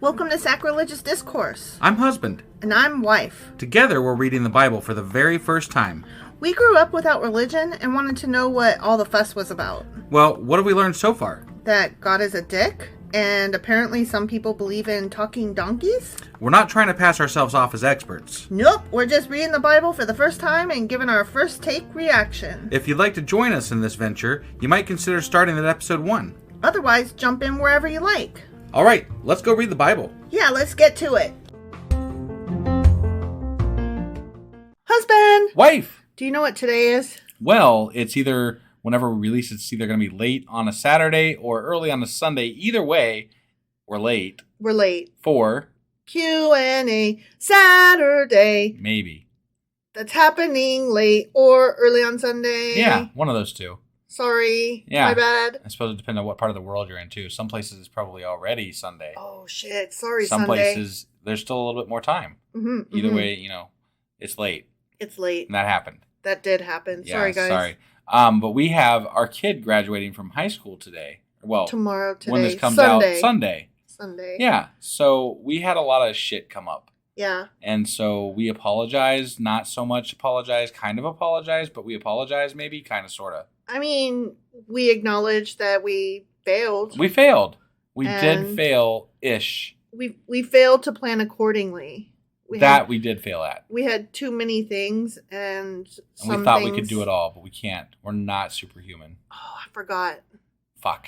Welcome to Sacrilegious Discourse. I'm husband. And I'm wife. Together, we're reading the Bible for the very first time. We grew up without religion and wanted to know what all the fuss was about. Well, what have we learned so far? That God is a dick, and apparently some people believe in talking donkeys? We're not trying to pass ourselves off as experts. Nope, we're just reading the Bible for the first time and giving our first take reaction. If you'd like to join us in this venture, you might consider starting at episode 1. Otherwise, jump in wherever you like. All right, let's go read the Bible. Yeah, let's get to it. Husband! Wife! Do you know what today is? Well, it's either, whenever we release, it's either going to be late on a Saturday or early on a Sunday. Either way, we're late. We're late. For? Q&A Saturday. Maybe. That's happening late or early on Sunday. Yeah, one of those two. Sorry. Yeah. My bad. I suppose it depends on what part of the world you're in, too. Some places it's probably already Sunday. Oh, shit. Sorry, Some Sunday. places, there's still a little bit more time. Mm-hmm, Either way, it's late. It's late. And that happened. That did happen. Yeah, sorry, guys. Sorry. But we have our kid graduating from high school today. Well, today. When this comes Sunday. out, Sunday. Yeah. So we had a lot of shit come up. Yeah. And so we apologize. Not so much apologize, kind of apologize, but we apologize maybe, kind of, sort of. I mean, we acknowledge that we failed. We failed. We did fail-ish. We failed to plan accordingly. We did fail at. We had too many things, and we thought we could do it all, but we can't. We're not superhuman. Oh, I forgot. Fuck.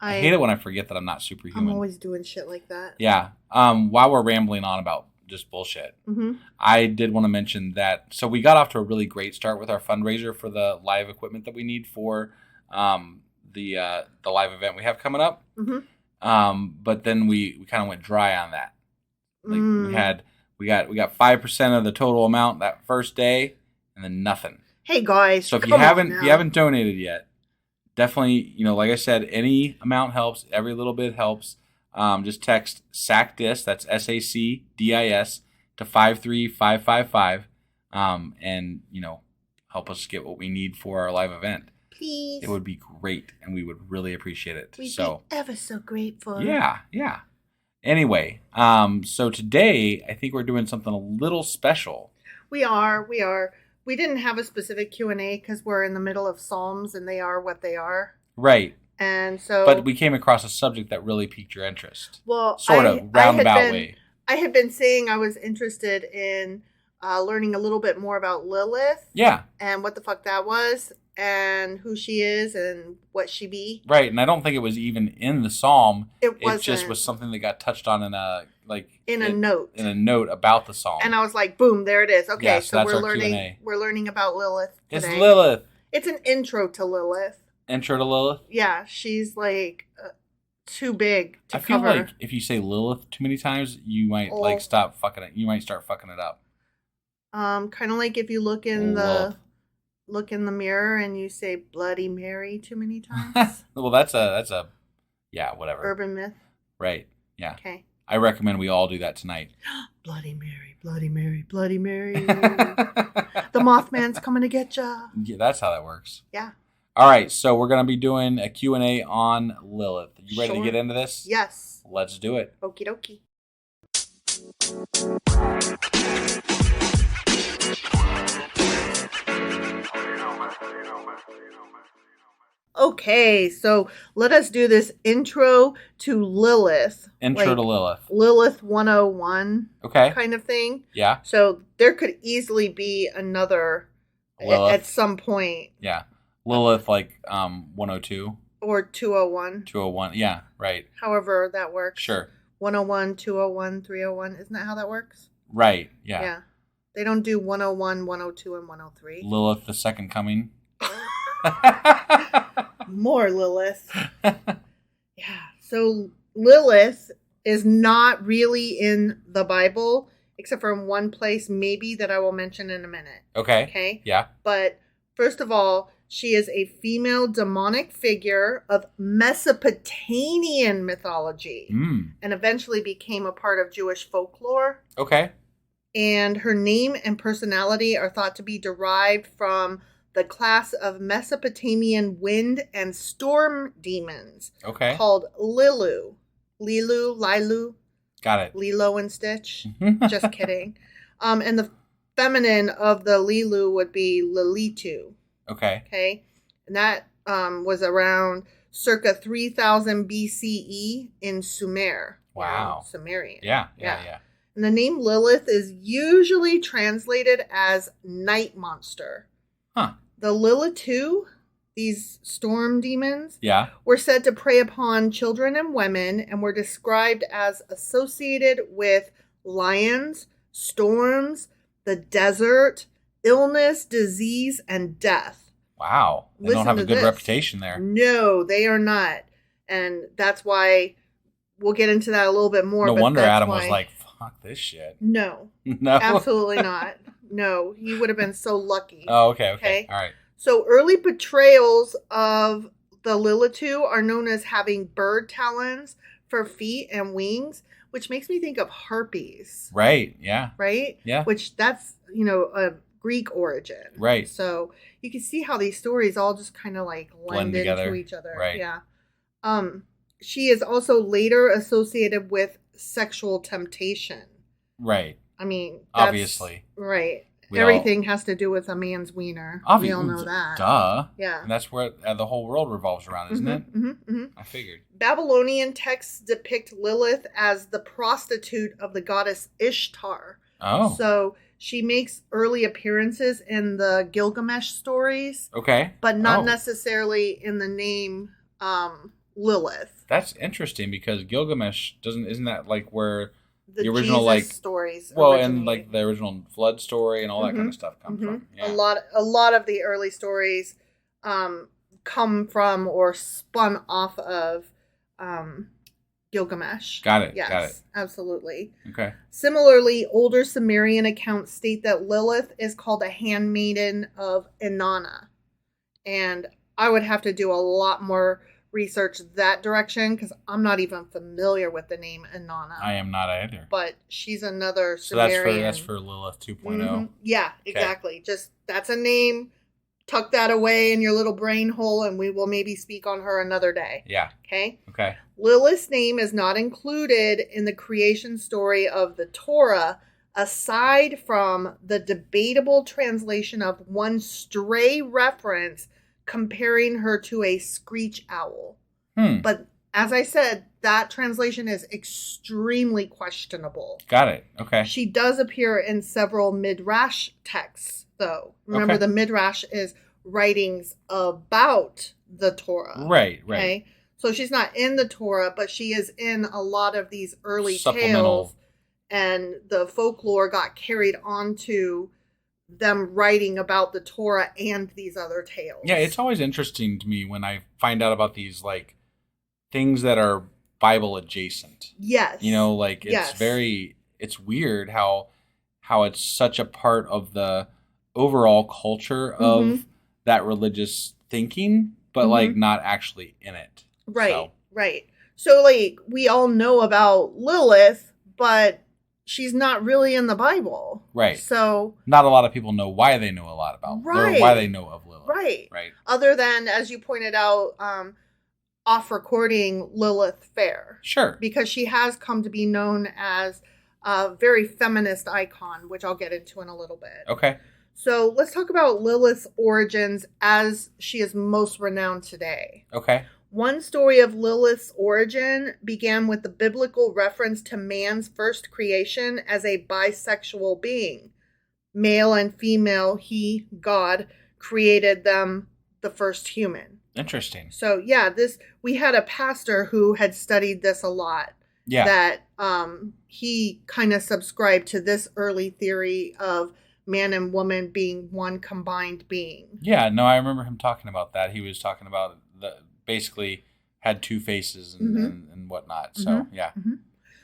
I hate it when I forget that I'm not superhuman. I'm always doing shit like that. Yeah. While we're rambling on about just bullshit, I did want to mention that. So we got off to a really great start with our fundraiser for the live equipment that we need for the live event we have coming up. But then we kind of went dry on that. Like we got 5% of the total amount that first day, and then nothing. Hey guys, so if you haven't donated yet, definitely, like I said, any amount helps. Every little bit helps. Just text SACDIS, that's SACDIS, to 53555, and help us get what we need for our live event. Please, it would be great, and we would really appreciate it. We'd be ever so grateful. Yeah. Anyway, so today I think we're doing something a little special. We are. We didn't have a specific Q&A because we're in the middle of Psalms, and they are what they are. Right. And so, but we came across a subject that really piqued your interest. Well, sort of roundabout way. I had been saying I was interested in learning a little bit more about Lilith. Yeah. And what the fuck that was, and who she is, and what she be. Right, and I don't think it was even in the psalm. It wasn't. It just was something that got touched on in a note. In a note about the psalm. And I was like, boom, there it is. Okay, yeah, so we're learning. Q&A. We're learning about Lilith today. It's Lilith. It's an intro to Lilith. Intro to Lilith? Yeah, she's like too big to cover. I feel like if you say Lilith too many times, you might stop fucking it. You might start fucking it up. Kind of like if you look in the mirror and you say Bloody Mary too many times. Well, that's a whatever. Urban myth. Right. Yeah. Okay. I recommend we all do that tonight. Bloody Mary, Bloody Mary, Bloody Mary. The Mothman's coming to get ya. Yeah, that's how that works. Yeah. All right, so we're going to be doing a Q&A on Lilith. You ready to get into this? Yes. Let's do it. Okie dokie. Okay, so let us do this intro to Lilith. Intro to Lilith. Lilith 101 kind of thing. Yeah. So there could easily be another Lilith at some point. Yeah. Lilith 102. Or 201. 201, yeah, right. However that works. Sure. 101, 201, 301. Isn't that how that works? Right, yeah. Yeah. They don't do 101, 102, and 103. Lilith, the second coming. More Lilith. Yeah. So Lilith is not really in the Bible, except for in one place, maybe, that I will mention in a minute. Okay. Yeah. But first of all, she is a female demonic figure of Mesopotamian mythology and eventually became a part of Jewish folklore. Okay. And her name and personality are thought to be derived from the class of Mesopotamian wind and storm demons called Lilu. Lilu. Got it. Lilo and Stitch. Just kidding. And the feminine of the Lilu would be Lilitu. Okay. Okay. And that was around circa 3000 BCE in Sumer. Wow. Sumerian. Yeah. And the name Lilith is usually translated as night monster. Huh. The Lilitu, these storm demons, Yeah. were said to prey upon children and women and were described as associated with lions, storms, the desert, illness, disease, and death. Wow. They don't have a good reputation there. No, they are not. And that's why we'll get into that a little bit more. No wonder Adam was like, fuck this shit. No. No. Absolutely not. No, he would have been so lucky. Oh, okay. All right. So early portrayals of the Lilitu are known as having bird talons for feet and wings, which makes me think of harpies. Right. Yeah. Right? Yeah. Which that's, a Greek origin. Right. So you can see how these stories all just kind of like blend into each other. Right. Yeah. She is also later associated with sexual temptation. Right. I mean, obviously. Right. Everything has to do with a man's wiener. We all know that. Duh. Yeah. And that's where the whole world revolves around, isn't it? I figured. Babylonian texts depict Lilith as the prostitute of the goddess Ishtar. Oh. So she makes early appearances in the Gilgamesh stories. Okay. But not necessarily in the name Lilith. That's interesting because Gilgamesh isn't that like where the original Jesus stories and like the original flood story and all that kind of stuff comes from. Yeah. A lot of the early stories come from or spun off of Gilgamesh. Got it. Yes, got it. Absolutely. Okay. Similarly, older Sumerian accounts state that Lilith is called a handmaiden of Inanna. And I would have to do a lot more research that direction because I'm not even familiar with the name Inanna. I am not either. But she's another Sumerian. So that's for Lilith 2.0. Yeah, exactly. Okay. Just that's a name. Tuck that away in your little brain hole and we will maybe speak on her another day. Yeah. Okay? Okay. Lilith's name is not included in the creation story of the Torah aside from the debatable translation of one stray reference comparing her to a screech owl. But as I said, that translation is extremely questionable. Got it. Okay. She does appear in several Midrash texts, though. Remember, the Midrash is writings about the Torah. Right. Okay? So she's not in the Torah, but she is in a lot of these early tales. And the folklore got carried onto them writing about the Torah and these other tales. Yeah, it's always interesting to me when I find out about these like things that are Bible adjacent. Yes. It's weird how it's such a part of the overall culture of that religious thinking, but like not actually in it. Right. Right. So like we all know about Lilith, but she's not really in the Bible. Right. So not a lot of people know why they know a lot about or why they know of Lilith. Right. Right. Other than, as you pointed out, off recording Lilith Fair. Sure. Because she has come to be known as a very feminist icon, which I'll get into in a little bit. Okay. So let's talk about Lilith's origins as she is most renowned today. Okay. One story of Lilith's origin began with the biblical reference to man's first creation as a bisexual being. Male and female, he, God, created them the first human. Interesting. So, yeah, we had a pastor who had studied this a lot. Yeah. That he kind of subscribed to this early theory of man and woman being one combined being. Yeah, no, I remember him talking about that. He was talking about basically had two faces and whatnot. So, yeah.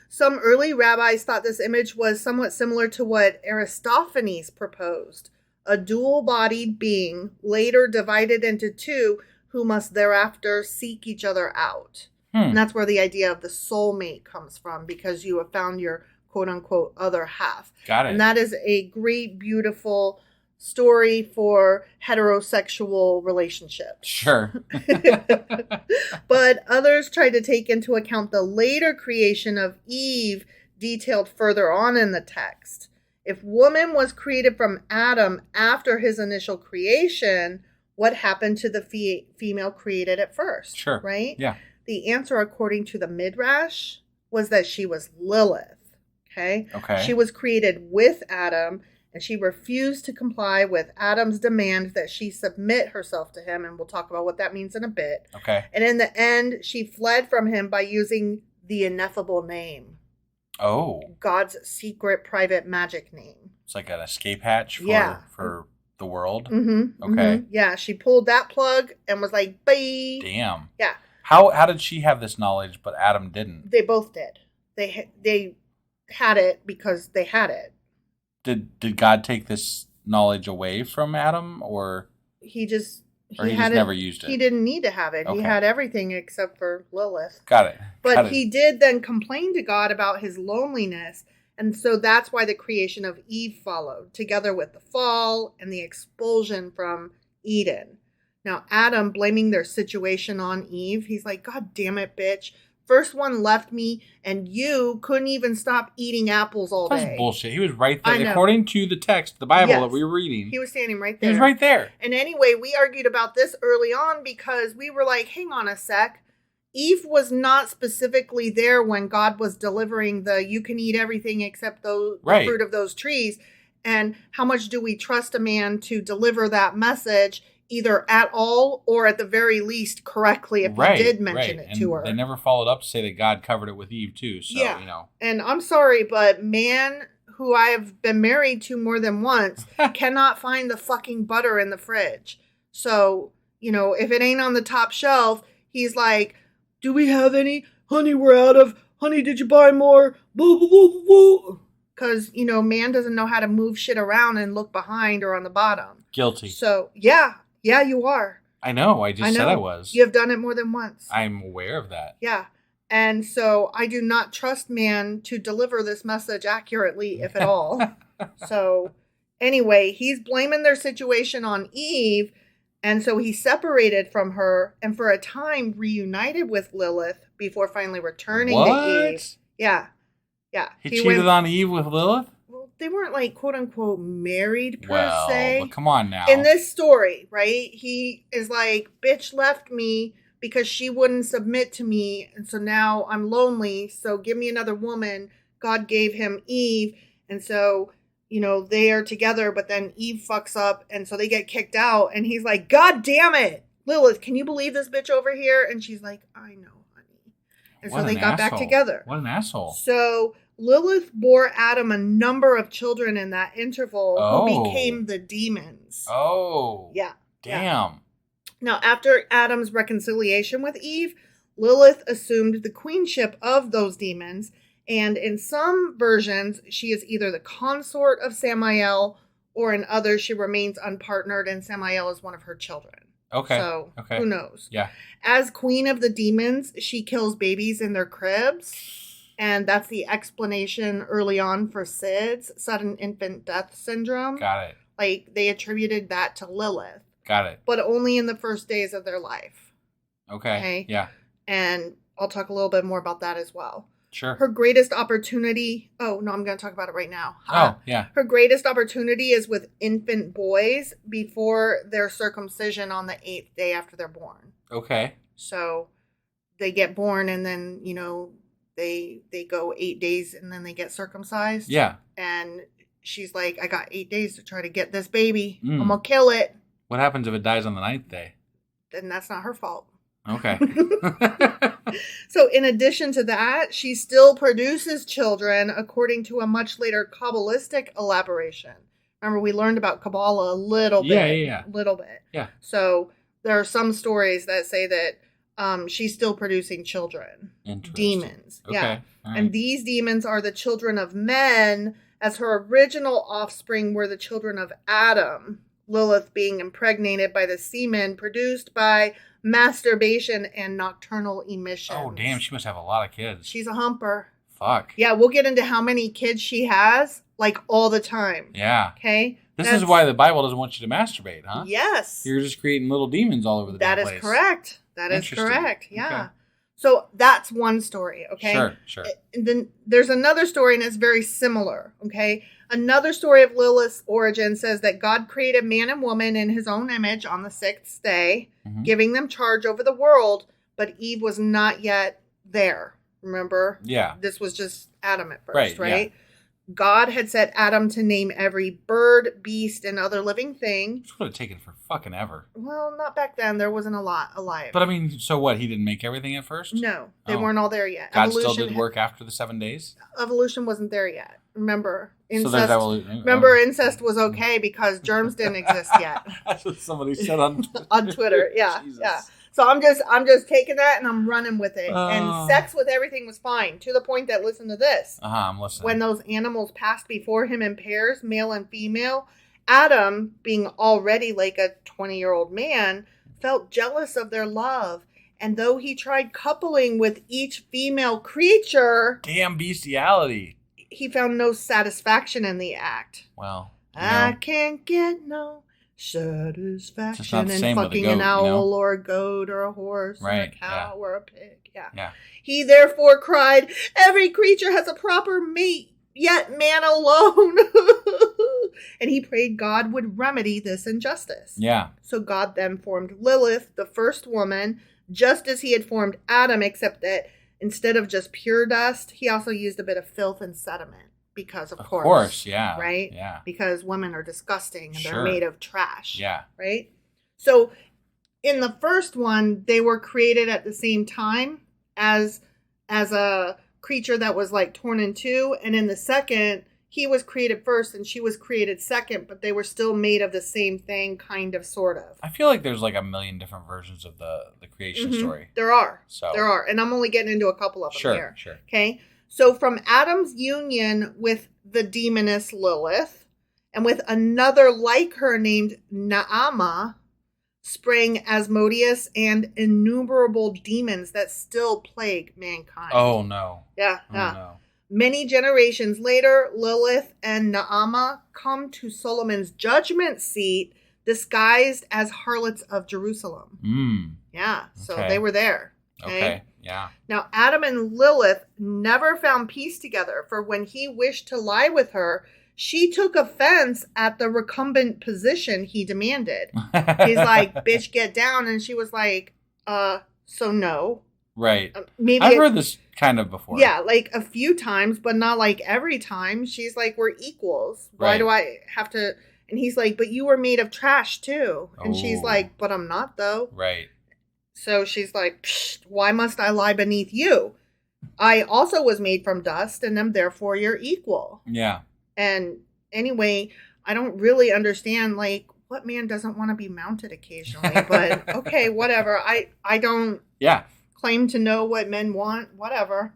Some early rabbis thought this image was somewhat similar to what Aristophanes proposed. A dual-bodied being, later divided into two, who must thereafter seek each other out. And that's where the idea of the soulmate comes from, because you have found your quote-unquote other half. Got it. And that is a great, beautiful story for heterosexual relationships. Sure. But others tried to take into account the later creation of Eve detailed further on in the text. If woman was created from Adam after his initial creation, what happened to the female created at first? Sure. Right? Yeah. The answer, according to the Midrash, was that she was Lilith. Okay? She was created with Adam, and she refused to comply with Adam's demand that she submit herself to him, and we'll talk about what that means in a bit. Okay. And in the end, she fled from him by using the ineffable name. Oh. God's secret private magic name. It's like an escape hatch for the world? Mm-hmm. Okay. Mm-hmm. Yeah, she pulled that plug and was like, bye. Damn. Yeah. How did she have this knowledge, but Adam didn't? They both did. They had it because they had it. Did God take this knowledge away from Adam, or he just never used it? He didn't need to have it. Okay. He had everything except for Lilith. Got it. But he did then complain to God about his loneliness, and so that's why the creation of Eve followed, together with the fall and the expulsion from Eden. Now, Adam blaming their situation on Eve, he's like, God damn it, bitch. First one left me, and you couldn't even stop eating apples all day. That's bullshit. He was right there. According to the text, the Bible that we were reading. He was standing right there. He was right there. And anyway, we argued about this early on because we were like, hang on a sec. Eve was not specifically there when God was delivering you can eat everything except the fruit of those trees. And how much do we trust a man to deliver that message either at all or at the very least correctly if he did mention it to her? They never followed up to say that God covered it with Eve too. So, And I'm sorry, but man who I have been married to more than once cannot find the fucking butter in the fridge. So, if it ain't on the top shelf, he's like, do we have any? Honey, we're out of. Honey, did you buy more? Boo, boo, boo, boo. Because, man doesn't know how to move shit around and look behind or on the bottom. Guilty. So, yeah, you are. I know. I just said I was. You have done it more than once. I'm aware of that. Yeah. And so I do not trust man to deliver this message accurately, if at all. So anyway, he's blaming their situation on Eve. And so he separated from her and for a time reunited with Lilith before finally returning to Eve. Yeah. Yeah. He cheated on Eve with Lilith? Well, they weren't like quote unquote married per se. But come on now. In this story, right? He is like, bitch left me because she wouldn't submit to me. And so now I'm lonely. So give me another woman. God gave him Eve. And so, they are together, but then Eve fucks up. And so they get kicked out. And he's like, God damn it. Lilith, can you believe this bitch over here? And she's like, I know, honey. And so they got back together. What an asshole. So Lilith bore Adam a number of children in that interval who became the demons. Oh. Yeah. Damn. Yeah. Now, after Adam's reconciliation with Eve, Lilith assumed the queenship of those demons. And in some versions, she is either the consort of Samael, or in others, she remains unpartnered and Samael is one of her children. Okay. So, who knows? Yeah. As queen of the demons, she kills babies in their cribs. And that's the explanation early on for SIDS, sudden infant death syndrome. Got it. Like, they attributed that to Lilith. Got it. But only in the first days of their life. Okay. Yeah. And I'll talk a little bit more about that as well. Sure. Her greatest opportunity... Oh, no, I'm going to talk about it right now. Yeah. Her greatest opportunity is with infant boys before their circumcision on the 8th day after they're born. Okay. So they get born and then, they go 8 days and then they get circumcised. Yeah. And she's like, I got 8 days to try to get this baby. I'm going to kill it. What happens if it dies on the 9th day? Then that's not her fault. Okay. So in addition to that, she still produces children according to a much later Kabbalistic elaboration. Remember, we learned about Kabbalah a little bit. Yeah. Little bit. Yeah. So there are some stories that say that she's still producing children. Demons. Okay. Yeah. Right. And these demons are the children of men, as her original offspring were the children of Adam. Lilith being impregnated by the semen produced by masturbation and nocturnal emissions. Oh, damn. She must have a lot of kids. She's a humper. Fuck. Yeah, we'll get into how many kids she has, like, all the time. Yeah. Okay? This is why the Bible doesn't want you to masturbate, huh? Yes. You're just creating little demons all over the place. That is correct. That is correct. Yeah. Okay. So that's one story, okay? Sure. And then there's another story, and it's very similar, okay? Another story of Lilith's origin says that God created man and woman in his own image on the sixth day, giving them charge over the world, but Eve was not yet there, remember? Yeah. This was just Adam at first, right? Yeah. God had set Adam to name every bird, beast, and other living thing. This would have taken for fucking ever. Well, not back then. There wasn't a lot alive. But I mean, so what? He didn't make everything at first? No, they weren't all there yet. God still did work after the 7 days? Evolution wasn't there yet. Remember, incest. So there's evolution. Remember, incest was okay because germs didn't exist yet. That's what somebody said on Twitter. On Twitter, yeah, Jesus. yeah. So I'm just taking that and I'm running with it. And sex with everything was fine, to the point that, listen to this. I'm listening. When those animals passed before him in pairs, male and female, Adam, being already like a 20-year-old man, felt jealous of their love. And though he tried coupling with each female creature... Damn bestiality. He found no satisfaction in the act. Well, I can't get no... satisfaction in in fucking an owl or a goat or a horse or a cow or a pig. Yeah. He therefore cried, every creature has a proper mate, yet man alone. And he prayed God would remedy this injustice. Yeah. So God then formed Lilith, the first woman, just as he had formed Adam, except that instead of just pure dust, he also used a bit of filth and sediment. Because, of course, yeah. Right? Yeah. Because women are disgusting and they're made of trash. Yeah. Right? So, in the first one, they were created at the same time as a creature that was like torn in two. And in the second, he was created first and she was created second, but they were still made of the same thing, kind of, sort of. I feel like there's like a million different versions of the creation story. There are. So there are. And I'm only getting into a couple of them here. Sure. Okay? So from Adam's union with the demoness Lilith, and with another like her named Naamah, sprang Asmodeus and innumerable demons that still plague mankind. Oh, no. Yeah. No. Many generations later, Lilith and Naamah come to Solomon's judgment seat disguised as harlots of Jerusalem. Yeah, so they were there. Okay. Yeah. Now, Adam and Lilith never found peace together, for when he wished to lie with her, she took offense at the recumbent position he demanded. He's like, bitch, get down. And she was like, so no. Right. Maybe I've heard this kind of before. Yeah, like a few times, but not like every time. She's like, we're equals. Why do I have to? And he's like, but you were made of trash too. And she's like, but I'm not though. Right. So she's like, psh, why must I lie beneath you? I also was made from dust and am therefore your equal. Yeah. And anyway, I don't really understand, like, what man doesn't want to be mounted occasionally? But okay, whatever. I don't claim to know what men want, whatever.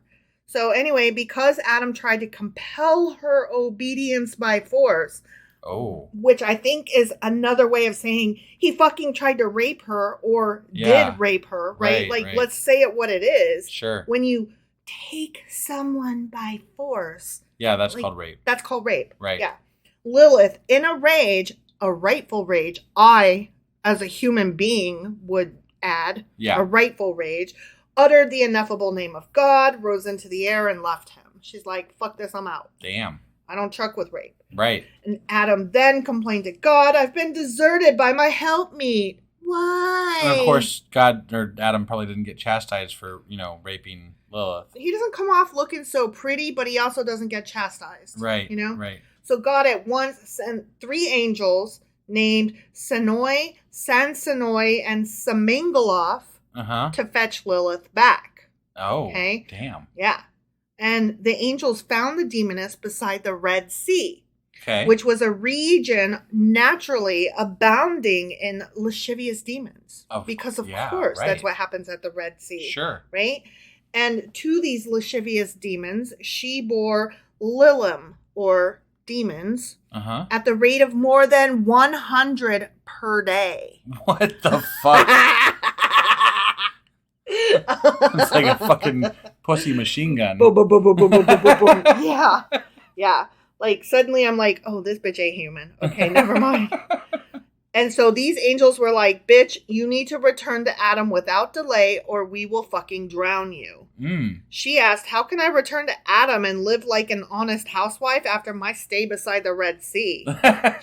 So anyway, because Adam tried to compel her obedience by force, which I think is another way of saying he fucking tried to rape her or did rape her, right? Let's say it what it is. Sure. When you take someone by force. Yeah, that's called rape. That's called rape. Right. Yeah. Lilith, in a rage, a rightful rage, I, as a human being, would add, a rightful rage, uttered the ineffable name of God, rose into the air, and left him. She's like, fuck this, I'm out. Damn. I don't truck with rape. Right. And Adam then complained to God, I've been deserted by my helpmeet. Why? And of course, God or Adam probably didn't get chastised for, raping Lilith. He doesn't come off looking so pretty, but he also doesn't get chastised. Right. Right. So God at once sent 3 angels named Senoi, Sansenoi, and Samengaloth to fetch Lilith back. Oh, okay. Damn. Yeah. And the angels found the demoness beside the Red Sea, which was a region naturally abounding in lascivious demons. Because, of course, that's what happens at the Red Sea. Sure. Right? And to these lascivious demons, she bore Lilim, or demons, at the rate of more than 100 per day. What the fuck? It's like a fucking pussy machine gun. Boom, boom, boom, boom, boom, boom, boom, boom. Yeah. Like, suddenly I'm like, oh, this bitch ain't human. Okay, never mind. And so these angels were like, bitch, you need to return to Adam without delay or we will fucking drown you. She asked, how can I return to Adam and live like an honest housewife after my stay beside the Red Sea?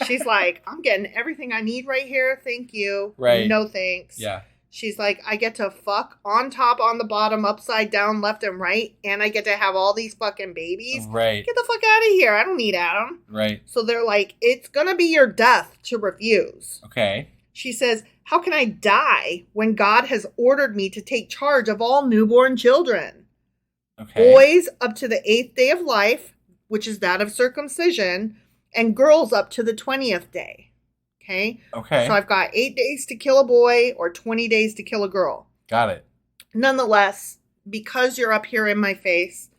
She's like, I'm getting everything I need right here. Thank you. Right. No thanks. Yeah. She's like, I get to fuck on top, on the bottom, upside down, left and right, and I get to have all these fucking babies. Right. Get the fuck out of here. I don't need Adam. Right. So they're like, it's going to be your death to refuse. Okay. She says, how can I die when God has ordered me to take charge of all newborn children? Okay. Boys up to the 8th day of life, which is that of circumcision, and girls up to the 20th day. Okay. So I've got 8 days to kill a boy or 20 days to kill a girl. Got it. Nonetheless, because you're up here in my face,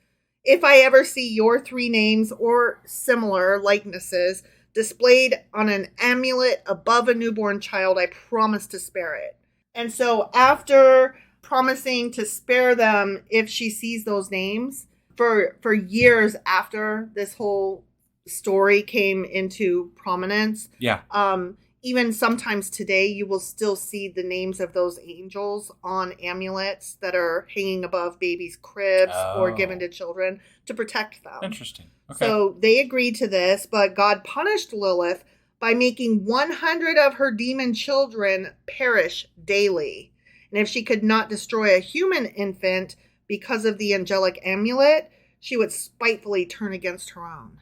if I ever see your 3 names or similar likenesses displayed on an amulet above a newborn child, I promise to spare it. And so after promising to spare them if she sees those names, for years after this whole story came into prominence. Yeah. Even sometimes today, you will still see the names of those angels on amulets that are hanging above babies' cribs or given to children to protect them. Interesting. Okay. So they agreed to this, but God punished Lilith by making 100 of her demon children perish daily. And if she could not destroy a human infant because of the angelic amulet, she would spitefully turn against her own.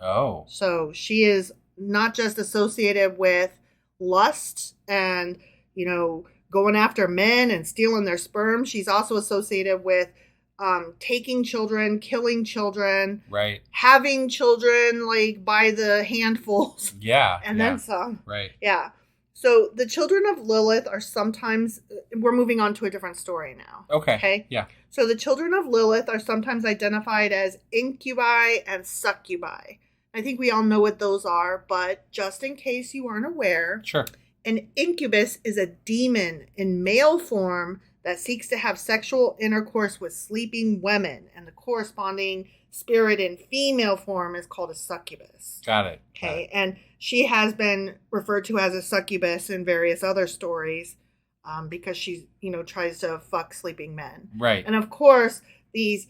Oh. So she is not just associated with lust and, going after men and stealing their sperm. She's also associated with taking children, killing children, right, having children like by the handfuls. Yeah. And then some. Right. Yeah. So the children of Lilith are sometimes, we're moving on to a different story now. Okay. Yeah. So the children of Lilith are sometimes identified as incubi and succubi. I think we all know what those are, but just in case you aren't aware, sure. An incubus is a demon in male form that seeks to have sexual intercourse with sleeping women, and the corresponding spirit in female form is called a succubus. Got it. Okay, and she has been referred to as a succubus in various other stories because she, tries to fuck sleeping men. Right. And of course, these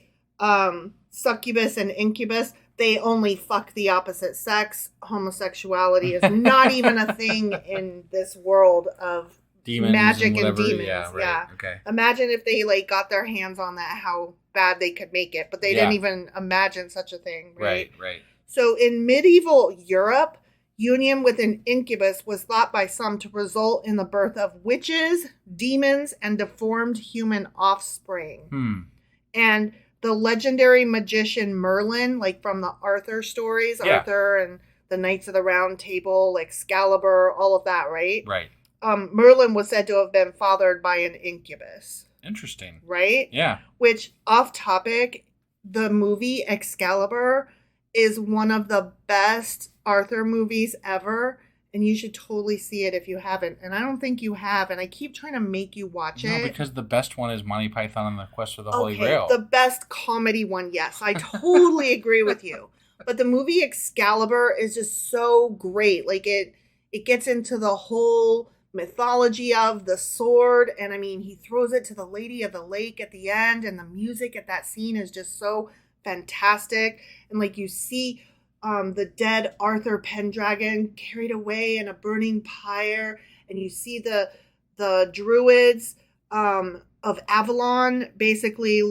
succubus and incubus, they only fuck the opposite sex. Homosexuality is not even a thing in this world of demons magic and demons. Yeah, right. Yeah. Okay. Imagine if they got their hands on that, how bad they could make it. But they didn't even imagine such a thing. Right. Right. So in medieval Europe, union with an incubus was thought by some to result in the birth of witches, demons, and deformed human offspring. And the legendary magician Merlin, like from the Arthur stories, Arthur and the Knights of the Round Table, Excalibur, all of that, right? Right. Merlin was said to have been fathered by an incubus. Interesting. Right? Yeah. Which, off topic, the movie Excalibur is one of the best Arthur movies ever. And you should totally see it if you haven't. And I don't think you have. And I keep trying to make you watch it. No, because the best one is Monty Python and the Quest for the Holy Grail. The best comedy one, yes. I totally agree with you. But the movie Excalibur is just so great. It gets into the whole mythology of the sword. And I mean, he throws it to the Lady of the Lake at the end. And the music at that scene is just so fantastic. And you see the dead Arthur Pendragon carried away in a burning pyre, and you see the druids of Avalon basically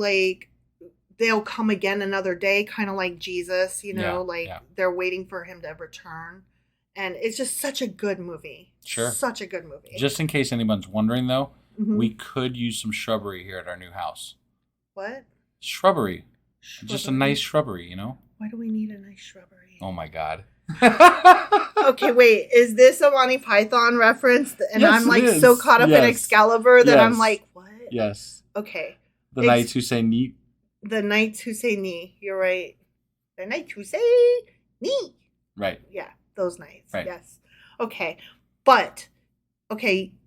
they'll come again another day, kind of like Jesus, they're waiting for him to return, and it's just such a good movie. Sure, such a good movie. Just in case anyone's wondering, though, we could use some shrubbery here at our new house. What? Shrubbery. Just a nice shrubbery, Why do we need a nice shrubbery? Oh my God. Okay, wait. Is this a Monty Python reference? And yes, I'm so caught up in Excalibur that I'm like, what? Yes. Okay. The knights who say neat. The knights who say knee. You're right. The knights who say knee. Right. Yeah, those knights. Right. Yes. Okay. But,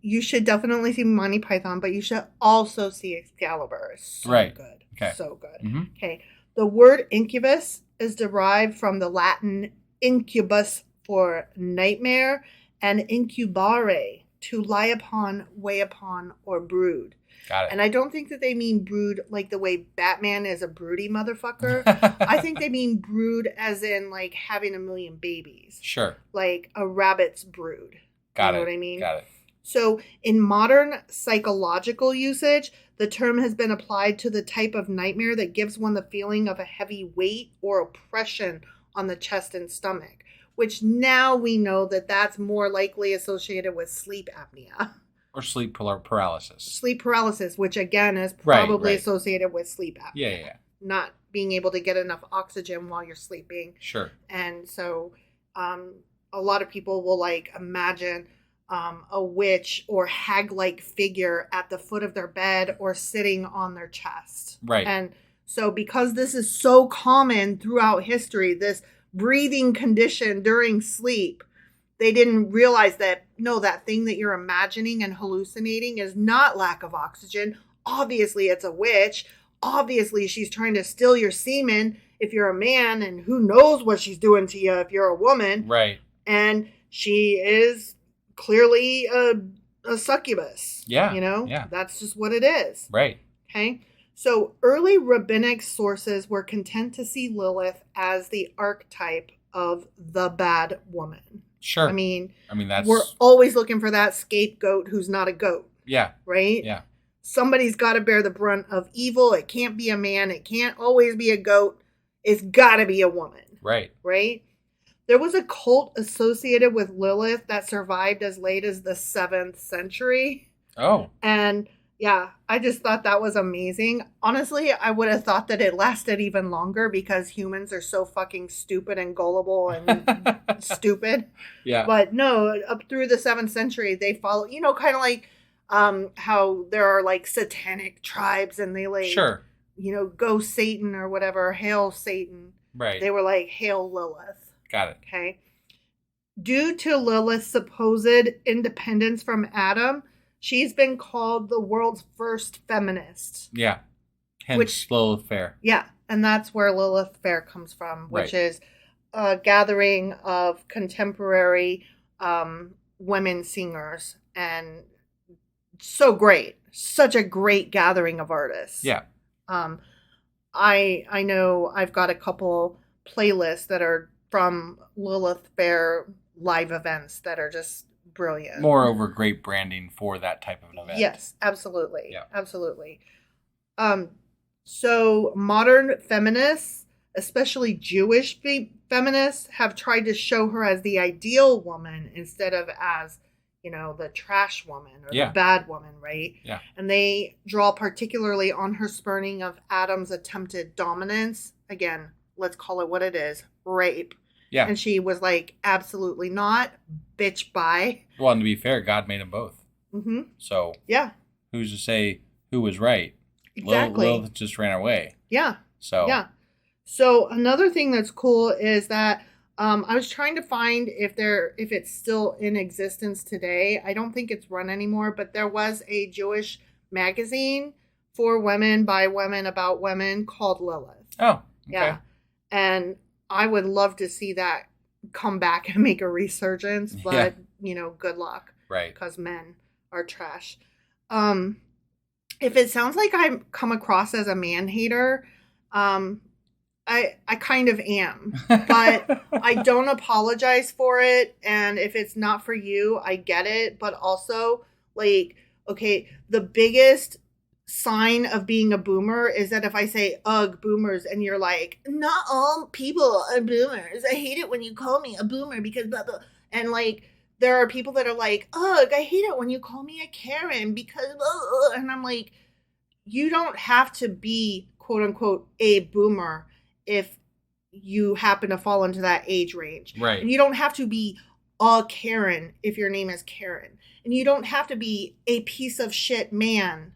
you should definitely see Monty Python, but you should also see Excalibur. It's so good. Okay. So good. Mm-hmm. Okay. The word incubus is derived from the Latin incubus for nightmare, and incubare, to lie upon, weigh upon, or brood. Got it. And I don't think that they mean brood like the way Batman is a broody motherfucker. I think they mean brood as in like having a million babies. Sure. Like a rabbit's brood. Got it. You know what I mean? Got it. So in modern psychological usage, the term has been applied to the type of nightmare that gives one the feeling of a heavy weight or oppression on the chest and stomach, which now we know that that's more likely associated with sleep apnea. Or sleep paralysis. Sleep paralysis, which again is probably associated with sleep apnea. Yeah. Not being able to get enough oxygen while you're sleeping. Sure. And so a lot of people will like imagine a witch or hag-like figure at the foot of their bed or sitting on their chest. Right. And so because this is so common throughout history, this breathing condition during sleep, they didn't realize that, no, that thing that you're imagining and hallucinating is not lack of oxygen. Obviously, it's a witch. Obviously, she's trying to steal your semen if you're a man, and who knows what she's doing to you if you're a woman. Right. And she is clearly a succubus. Yeah. You know? Yeah. That's just what it is. Right. Okay? So early rabbinic sources were content to see Lilith as the archetype of the bad woman. Sure. I mean that's... we're always looking for that scapegoat who's not a goat. Yeah. Right? Yeah. Somebody's got to bear the brunt of evil. It can't be a man. It can't always be a goat. It's got to be a woman. Right. Right? There was a cult associated with Lilith that survived as late as the 7th century. Oh. And yeah, I just thought that was amazing. Honestly, I would have thought that it lasted even longer because humans are so fucking stupid and gullible and stupid. Yeah. But no, up through the 7th century, they follow, you know, kind of like how there are like satanic tribes and they like, sure, you know, go Satan or whatever, hail Satan. Right. They were like, hail Lilith. Got it. Okay. Due to Lilith's supposed independence from Adam, she's been called the world's first feminist. Yeah. Hence Lilith Fair. Yeah. And that's where Lilith Fair comes from, which is a gathering of contemporary women singers. And so great. Such a great gathering of artists. Yeah. I know I've got a couple playlists that are from Lilith Fair live events that are just brilliant. Moreover, great branding for that type of an event. Yes, absolutely. Yeah. Absolutely. So modern feminists, especially Jewish feminists, have tried to show her as the ideal woman instead of as, you know, the trash woman or the bad woman, right? Yeah. And they draw particularly on her spurning of Adam's attempted dominance. Again, let's call it what it is, rape. Yeah. And she was like, absolutely not. Bitch, bye. Well, and to be fair, God made them both. Mm-hmm. So, yeah. Who's to say who was right? Exactly. Lilith just ran away. Yeah. So, yeah. So another thing that's cool is that I was trying to find if it's still in existence today. I don't think it's run anymore, but there was a Jewish magazine for women by women about women called Lilith. Oh, okay. Yeah. And I would love to see that come back and make a resurgence, but you know, good luck. Right. Because men are trash. If it sounds like I come across as a man hater, I kind of am, but I don't apologize for it. And if it's not for you, I get it. But also, like, okay, the biggest sign of being a boomer is that if I say, ugh, boomers, and you're like, not all people are boomers. I hate it when you call me a boomer because blah, blah. And like, there are people that are like, ugh, I hate it when you call me a Karen because blah. And I'm like, you don't have to be, quote unquote, a boomer if you happen to fall into that age range. Right. And you don't have to be a Karen if your name is Karen. And you don't have to be a piece of shit man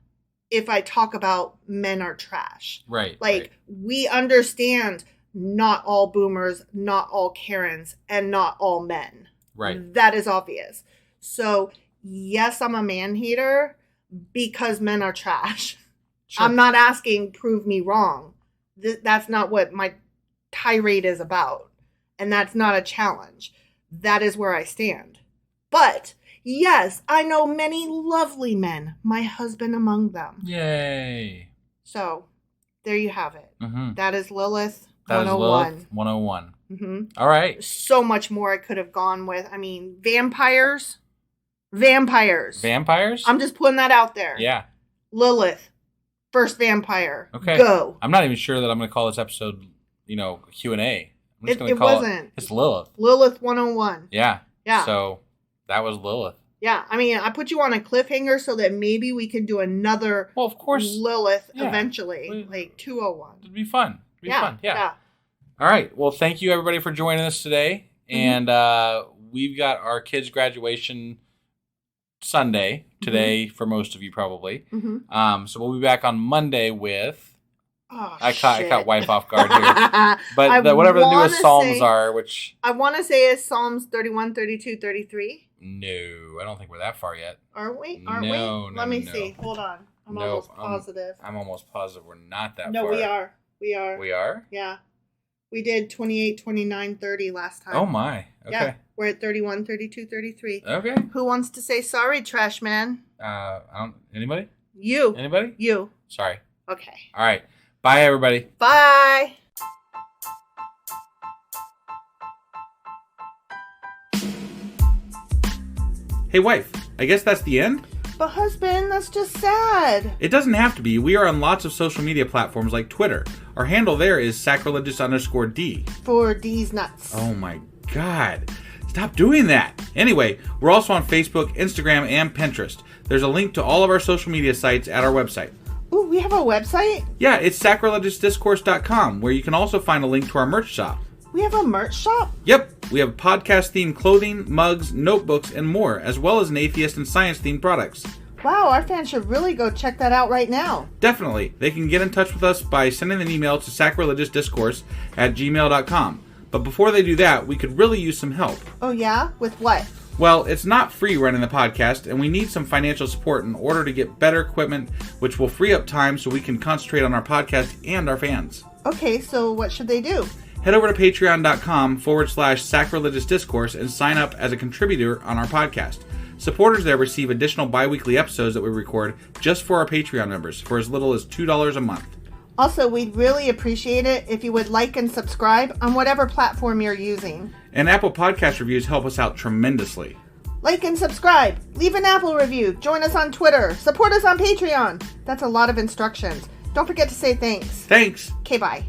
if I talk about men are trash. Right. Like, we understand not all boomers, not all Karens, and not all men. Right. That is obvious. So, yes, I'm a man hater because men are trash. Sure. I'm not asking, prove me wrong. That's not what my tirade is about. And that's not a challenge. That is where I stand. But yes, I know many lovely men, my husband among them. Yay. So, there you have it. Mm-hmm. That is Lilith 101. That is Lilith 101. Mm-hmm. All right. So much more I could have gone with. I mean, vampires. Vampires. Vampires? I'm just putting that out there. Yeah. Lilith. First vampire. Okay. Go. I'm not even sure that I'm going to call this episode, Q&A. I'm just going to call it. It's Lilith. Lilith 101. Yeah. Yeah. So, that was Lilith. Yeah. I mean, I put you on a cliffhanger so that maybe we can do another of course. Lilith eventually. Like 201. It'd be fun. Yeah. All right. Well, thank you, everybody, for joining us today. Mm-hmm. And we've got our kids' graduation Sunday today for most of you, probably. Mm-hmm. So we'll be back on Monday with... Oh, I caught wife off guard here. But whatever the newest Psalms are, which... I want to say is Psalms 31, 32, 33. No, I don't think we're that far yet. Aren't we? No, Let me see. Hold on. I'm almost positive. I'm almost positive we're not that far. No, we are. We are. We are? Yeah. We did 28, 29, 30 last time. Oh, my. Okay. Yeah. We're at 31, 32, 33. Okay. Who wants to say sorry, trash man? Anybody? You. Anybody? You. Sorry. Okay. All right. Bye, everybody. Bye. Hey, wife. I guess that's the end? But husband, that's just sad. It doesn't have to be. We are on lots of social media platforms like Twitter. Our handle there is sacrilegious_D. For D's nuts. Oh my God. Stop doing that. Anyway, we're also on Facebook, Instagram, and Pinterest. There's a link to all of our social media sites at our website. Ooh, we have a website? Yeah, it's sacrilegiousdiscourse.com, where you can also find a link to our merch shop. We have a merch shop? Yep. We have podcast-themed clothing, mugs, notebooks, and more, as well as an atheist and science-themed products. Wow, our fans should really go check that out right now. Definitely. They can get in touch with us by sending an email to sacrilegiousdiscourse@gmail.com. But before they do that, we could really use some help. Oh yeah? With what? Well, it's not free running the podcast, and we need some financial support in order to get better equipment, which will free up time so we can concentrate on our podcast and our fans. Okay, so what should they do? Head over to patreon.com/sacrilegiousdiscourse and sign up as a contributor on our podcast. Supporters there receive additional bi-weekly episodes that we record just for our Patreon members for as little as $2 a month. Also, we'd really appreciate it if you would like and subscribe on whatever platform you're using. And Apple Podcast reviews help us out tremendously. Like and subscribe. Leave an Apple review. Join us on Twitter. Support us on Patreon. That's a lot of instructions. Don't forget to say thanks. Thanks. Okay, bye.